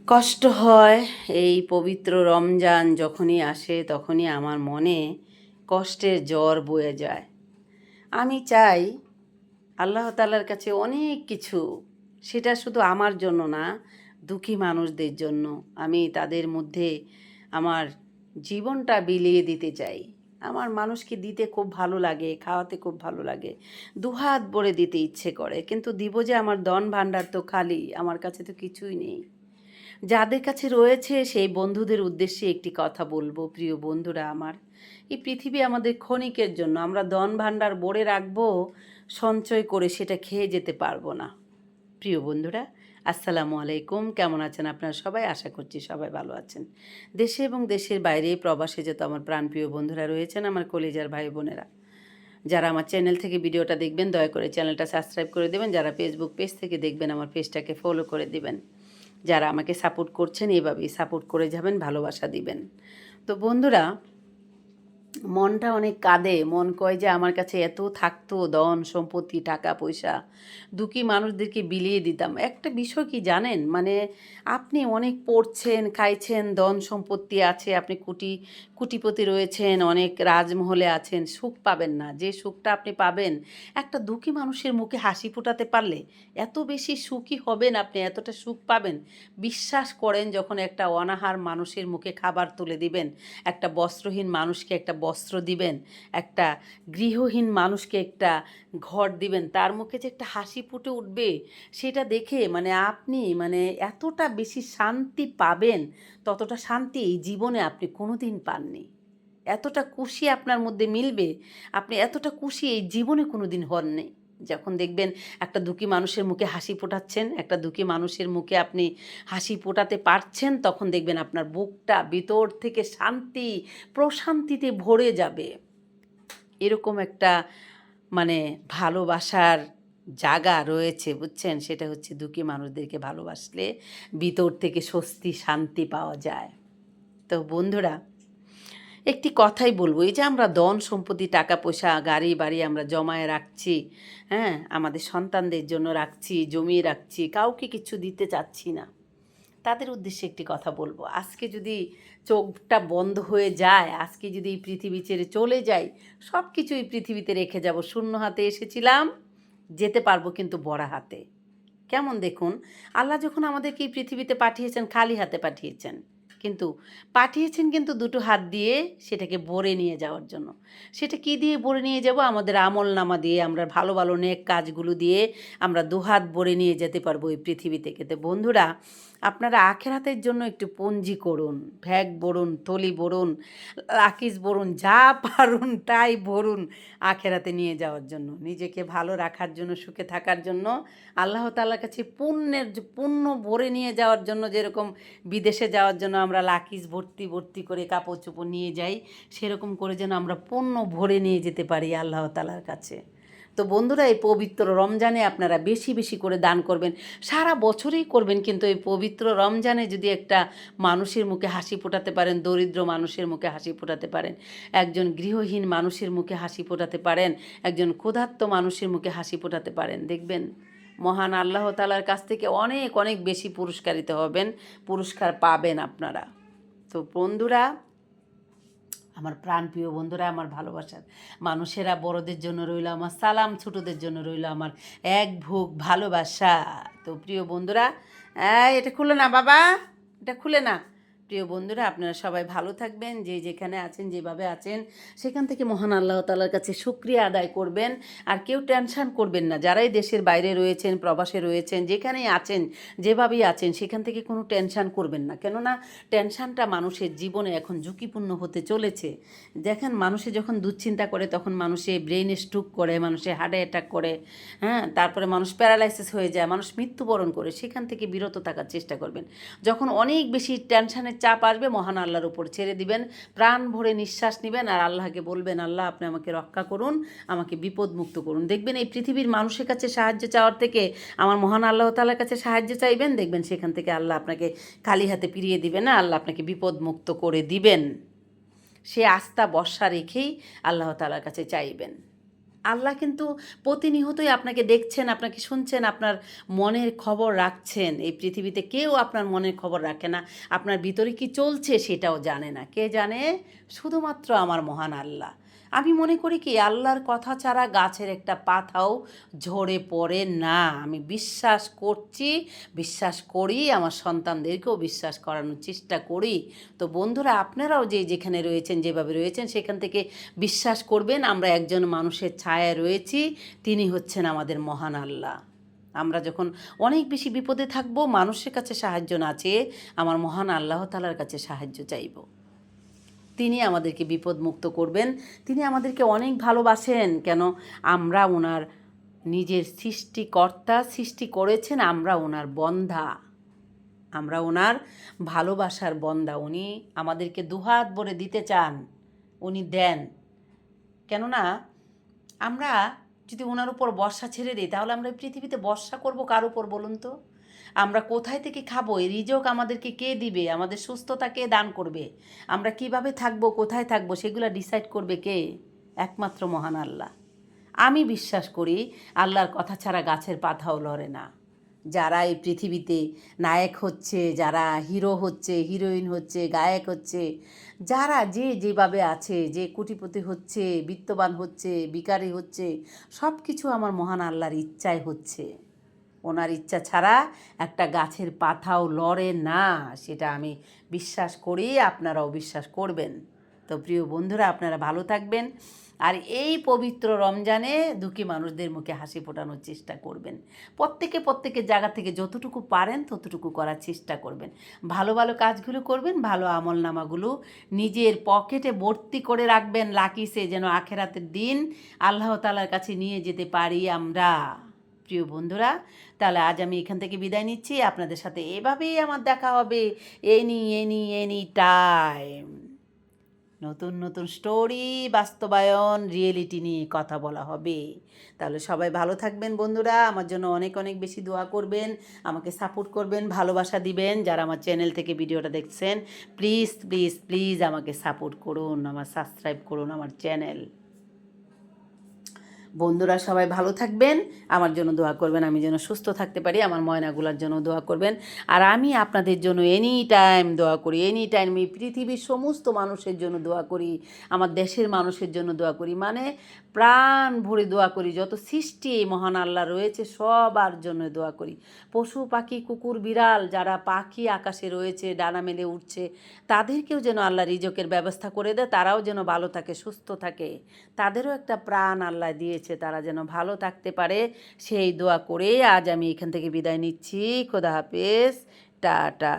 কষ্ট হয় এই পবিত্র রমজান যখনই আসে তখনই আমার মনে কষ্টের জ্বর বয়ে যায়। আমি চাই আল্লাহ তাআলার কাছে অনেক কিছু, সেটা শুধু আমার জন্য না, দুঃখী মানুষদের জন্য। আমি তাদের মধ্যে আমার জীবনটা বিলিয়ে দিতে চাই। আমার মানুষকে দিতে খুব ভালো লাগে, খাওয়াতে খুব ভালো লাগে, দুহাত ভরে দিতে ইচ্ছে করে, কিন্তু দিব যে আমার ধন ভাণ্ডার তো খালি, আমার কাছে তো কিছুই নেই। যাদের কাছে রয়েছে সেই বন্ধুদের উদ্দেশ্যে একটি কথা বলবো, প্রিয় বন্ধুরা আমার। এই পৃথিবী আমাদের ক্ষণিকের জন্য, আমরা ধন ভাণ্ডার ভরে রাখবো, সঞ্চয় করে সেটা খেয়ে যেতে পারবো না। প্রিয় বন্ধুরা, আসসালামু আলাইকুম। কেমন আছেন আপনারা সবাই? আশা করছি সবাই ভালো আছেন। দেশে এবং দেশের বাইরে প্রবাসে যত আমার প্রাণপ্রিয় বন্ধুরা রয়েছেন, আমার কলিজার ভাই বোনেরা, যারা আমার চ্যানেল থেকে ভিডিওটা দেখবেন দয়া করে চ্যানেলটা সাবস্ক্রাইব করে দেবেন। যারা ফেসবুক পেজ থেকে দেখবেন আমার পেজটাকে ফলো করে দিবেন। যারা আমাকে সাপোর্ট করছেন এভাবেই সাপোর্ট করে যাবেন, ভালোবাসা দিবেন। তো বন্ধুরা, মনটা অনেক কাঁদে। মন কয় যে আমার কাছে এত থাকতো, ধন সম্পত্তি টাকা পয়সা, দুঃখী মানুষদেরকে বিলিয়ে দিতাম। একটা বিষয় কি জানেন, মানে আপনি অনেক পড়ছেন, খাইছেন, ধন সম্পত্তি আছে, আপনি কুটিপতি রয়েছেন, অনেক রাজমহলে আছেন, সুখ পাবেন না। যে সুখটা আপনি পাবেন একটা দুঃখী মানুষের মুখে হাসি ফোটাতে পারলে, এত বেশি সুখী হবেন আপনি, এতটা সুখ পাবেন। বিশ্বাস করেন, যখন একটা অনাহার মানুষের মুখে খাবার তুলে দিবেন, একটা বস্ত্রহীন মানুষকে একটা বস্ত্র দিবেন, একটা গৃহহীন মানুষকে একটা ঘর দিবেন, তার মুখে যে একটা হাসি ফুটে উঠবে, সেটা দেখে মানে আপনি মানে এতটা বেশি শান্তি পাবেন, ততটা শান্তি এই জীবনে আপনি কোনো দিন পাননি। এতটা খুশি আপনার মধ্যে মিলবে, আপনি এতটা খুশি এই জীবনে কোনো দিন হননি। যখন দেখবেন একটা দুঃখী মানুষের মুখে হাসি ফোটাচ্ছেন, একটা দুঃখী মানুষের মুখে আপনি হাসি ফোটাতে পারছেন, তখন দেখবেন আপনার বুকটা ভিতর থেকে শান্তি প্রশান্তিতে ভরে যাবে। এরকম একটা মানে ভালোবাসার জায়গা রয়েছে, বুঝছেন? সেটা হচ্ছে দুঃখী মানুষদেরকে ভালোবাসলে ভিতর থেকে স্বস্তি শান্তি পাওয়া যায়। তো বন্ধুরা, একটি কথাই বলবো, এই যে আমরা ধন সম্পত্তি টাকা পয়সা গাড়ি বাড়ি আমরা জমায়ে রাখছি, হ্যাঁ, আমাদের সন্তানদের জন্য রাখছি, জমিয়ে রাখছি, কাউকে কিছু দিতে চাচ্ছি না, তাদের উদ্দেশ্যে একটি কথা বলবো। আজকে যদি চোখটা বন্ধ হয়ে যায়, আজকে যদি এই পৃথিবী ছেড়ে চলে যাই, সব কিছু এই পৃথিবীতে রেখে যাব। শূন্য হাতে এসেছিলাম, যেতে পারবো কিন্তু বড় হাতে। কেমন দেখুন, আল্লাহ যখন আমাদেরকে এই পৃথিবীতে পাঠিয়েছেন, খালি হাতে পাঠিয়েছেন, কিন্তু পাঠিয়েছেন কিন্তু দুটো হাত দিয়ে সেটাকে ভরে নিয়ে যাওয়ার জন্য। সেটা কি দিয়ে ভরে নিয়ে যাব? আমাদের আমল নামা দিয়ে, আমরা ভালো ভালো নেক কাজগুলো দিয়ে আমরা দুহাত ভরে নিয়ে যেতে পারবো এই পৃথিবী থেকে। তো বন্ধুরা, আপনারা আখেরাতের জন্য একটু পুঞ্জি করুন, ভ্যাগ ভরুন, থলি ভরুন, লাকিজ ভরুন, যা পারুন তাই ভরুন আখেরাতে নিয়ে যাওয়ার জন্য, নিজেকে ভালো রাখার জন্য, সুখে থাকার জন্য, আল্লাহ তাআলার কাছে পুণ্য ভরে নিয়ে যাওয়ার জন্য। যেরকম বিদেশে যাওয়ার জন্য আমরা লাকিজ ভর্তি ভর্তি করে কাপড় চোপড় নিয়ে যাই, সেরকম করে যেন আমরা পুণ্য ভরে নিয়ে যেতে পারি আল্লাহ তাআলার কাছে। তো বন্ধুরা, এই পবিত্র রমজানে আপনারা বেশি বেশি করে দান করবেন। সারা বছরেই করবেন, কিন্তু এই পবিত্র রমজানে যদি একটা মানুষের মুখে হাসি ফোটাতে পারেন, দরিদ্র মানুষের মুখে হাসি ফোটাতে পারেন, একজন গৃহহীন মানুষের মুখে হাসি ফোটাতে পারেন, একজন ক্ষুধার্ত মানুষের মুখে হাসি ফোটাতে পারেন, দেখবেন মহান আল্লাহ তাআলার কাছ থেকে অনেক অনেক বেশি পুরস্কারিত হবেন, পুরস্কার পাবেন আপনারা। তো বন্ধুরা, আমার প্রাণপ্রিয় বন্ধুরা, আমার ভালোবাসার মানুষেরা, বড়দের জন্য রইল আমার সালাম, ছোটদের জন্য রইল আমার এক ভোগ ভালোবাসা। তো প্রিয় বন্ধুরা, এটা খুলে না বাবা, এটা খুলে না। প্রিয় বন্ধুরা, আপনারা সবাই ভালো থাকবেন, যে যেখানে আছেন, যেভাবে আছেন, সেখান থেকে মহান আল্লাহ তাআলার কাছে শুকরিয়া আদায় করবেন। আর কেউ টেনশন করবেন না, যারাই দেশের বাইরে রয়েছেন, প্রবাসে রয়েছেন, যেখানেই আছেন, যেভাবেই আছেন, সেখান থেকে কোনো টেনশন করবেন না। কেননা টেনশনটা মানুষের জীবনে এখন ঝুঁকিপূর্ণ হতে চলেছে। দেখেন, মানুষে যখন দুশ্চিন্তা করে তখন মানুষে ব্রেইনে স্ট্রোক করে, মানুষে হার্ট অ্যাটাক করে, হ্যাঁ, তারপরে মানুষ প্যারালাইসিস হয়ে যায়, মানুষ মৃত্যুবরণ করে। সেখান থেকে বিরত থাকার চেষ্টা করবেন। যখন অনেক বেশি টেনশনের চাপ আসবে, মহান আল্লাহর উপর ছেড়ে দিবেন, প্রাণ ভরে নিঃশ্বাস নেবেন আর আল্লাহকে বলবেন, আল্লাহ আপনি আমাকে রক্ষা করুন, আমাকে বিপদমুক্ত করুন। দেখবেন এই পৃথিবীর মানুষের কাছে সাহায্য চাওয়ার থেকে আমার মহান আল্লাহ তাআলার কাছে সাহায্য চাইবেন, দেখবেন সেখান থেকে আল্লাহ আপনাকে খালি হাতে ফিরিয়ে দিবেন না, আল্লাহ আপনাকে বিপদমুক্ত করে দিবেন। সে আস্থা ভরসা রেখেই আল্লাহ তাআলার কাছে চাইবেন। আল্লাহ কিন্তু প্রতিনিয়তই আপনাকে দেখছেন, আপনাকে শুনছেন, আপনার মনের খবর রাখছেন। এই পৃথিবীতে কেউ আপনার মনের খবর রাখে না, আপনার ভিতরে কি চলছে সেটাও জানে না। কে জানে? শুধুমাত্র আমার মহান আল্লাহ। আমি মনে করি কি, আল্লাহর কথা ছাড়া গাছের একটা পাতাও ঝরে পড়ে না। আমি বিশ্বাস করছি, বিশ্বাস করি, আমার সন্তানদেরকেও বিশ্বাস করানোর চেষ্টা করি। তো বন্ধুরা, আপনারাও যেখানে রয়েছেন, যেভাবে রয়েছেন, সেখান থেকে বিশ্বাস করবেন আমরা একজন মানুষের ছায়ায় রয়েছি, তিনি হচ্ছেন আমাদের মহান আল্লাহ। আমরা যখন অনেক বেশি বিপদে থাকব, মানুষের কাছে সাহায্য না চেয়ে আমার মহান আল্লাহ তাআলার কাছে সাহায্য চাইব। তিনি আমাদেরকে বিপদ মুক্ত করবেন। তিনি আমাদেরকে অনেক ভালোবাসেন। কেন? আমরা ওনার নিজের সৃষ্টিকর্তা, সৃষ্টি করেছেন, আমরা ওনার বন্ধা, আমরা ওনার ভালোবাসার বন্ধা। উনি আমাদেরকে দুহাত ভরে দিতে চান, উনি দেন। কেননা আমরা যদি ওনার উপর বর্ষা ছেড়ে দিই, তাহলে আমরা পৃথিবীতে বর্ষা করব কার উপর বলুন তো? আমরা কোথায় থেকে খাবো? এই রিজক আমাদেরকে কে দিবে? আমাদের সুস্থতা কে দান করবে? আমরা কিভাবে থাকবো, কোথায় থাকবো, সেগুলো ডিসাইড করবে কে? একমাত্র মহান আল্লাহ। আমি বিশ্বাস করি আল্লাহর কথা ছাড়া গাছের পাতাও লড়ে না। যারা এই পৃথিবীতে নায়ক হচ্ছে, যারা হিরো হচ্ছে, হিরোইন হচ্ছে, গায়ক হচ্ছে, যারা যেভাবে আছে, যে কোটিপতি হচ্ছে, বিত্তবান হচ্ছে, ভিখারি হচ্ছে, সব কিছু আমার মহান আল্লাহর ইচ্ছায় হচ্ছে। ওনার ইচ্ছা ছাড়া একটা গাছের পাতাও লড়ে না, সেটা আমি বিশ্বাস করি, আপনারাও বিশ্বাস করবেন। তো প্রিয় বন্ধুরা, আপনারা ভালো থাকবেন, আর এই পবিত্র রমজানে দুঃখী মানুষদের মুখে হাসি ফোটানোর চেষ্টা করবেন। প্রত্যেকের জায়গা থেকে যতটুকু পারেন ততটুকু করার চেষ্টা করবেন। ভালো ভালো কাজগুলো করবেন, ভালো আমলনামাগুলো নিজের পকেটে ভর্তি করে রাখবেন, লাকিসে, যেন আখেরাতের দিন আল্লাহ তাআলার কাছে নিয়ে যেতে পারি আমরা। প্রিয় বন্ধুরা, তাহলে আজ আমি এখান থেকে বিদায় নিচ্ছি। আপনাদের সাথে এভাবেই আমার দেখা হবে এনি টাইম। নতুন নতুন স্টোরি, বাস্তবায়ন, রিয়েলিটি নিয়ে কথা বলা হবে। তাহলে সবাই ভালো থাকবেন বন্ধুরা। আমার জন্য অনেক অনেক বেশি দোয়া করবেন, আমাকে সাপোর্ট করবেন, ভালোবাসা দিবেন। যারা আমার চ্যানেল থেকে ভিডিওটা দেখছেন, প্লিজ প্লিজ প্লিজ আমাকে সাপোর্ট করুন, আমার সাবস্ক্রাইব করুন আমার চ্যানেল। বন্ধুরা সবাই ভালো থাকবেন, আমার জন্য দোয়া করবেন, আমি যেন সুস্থ থাকতে পারি, আমার ময়নাগুলার জন্য দোয়া করবেন। আর আমি আপনাদের জন্য এনি টাইম দোয়া করি, এনি টাইম এই পৃথিবীর সমস্ত মানুষের জন্য দোয়া করি, আমার দেশের মানুষের জন্য দোয়া করি, মানে প্রাণ ভরে দোয়া করি। যত সৃষ্টি এই মহান আল্লাহ রয়েছে সবার জন্য দোয়া করি। পশু পাখি, কুকুর বিড়াল, যারা পাখি আকাশে রয়েছে, ডানা মেলে উঠছে, তাদেরকেও যেন আল্লাহ রিজকের ব্যবস্থা করে দেয়, তারাও যেন ভালো থাকে, সুস্থ থাকে, তাদেরও একটা প্রাণ আল্লাহ দিয়েছে, তারা যেন ভালো থাকতে পারে, সেই দোয়া করে আজ আমি এখান থেকে বিদায় নিচ্ছি। খোদা হাফেজ, টাটা।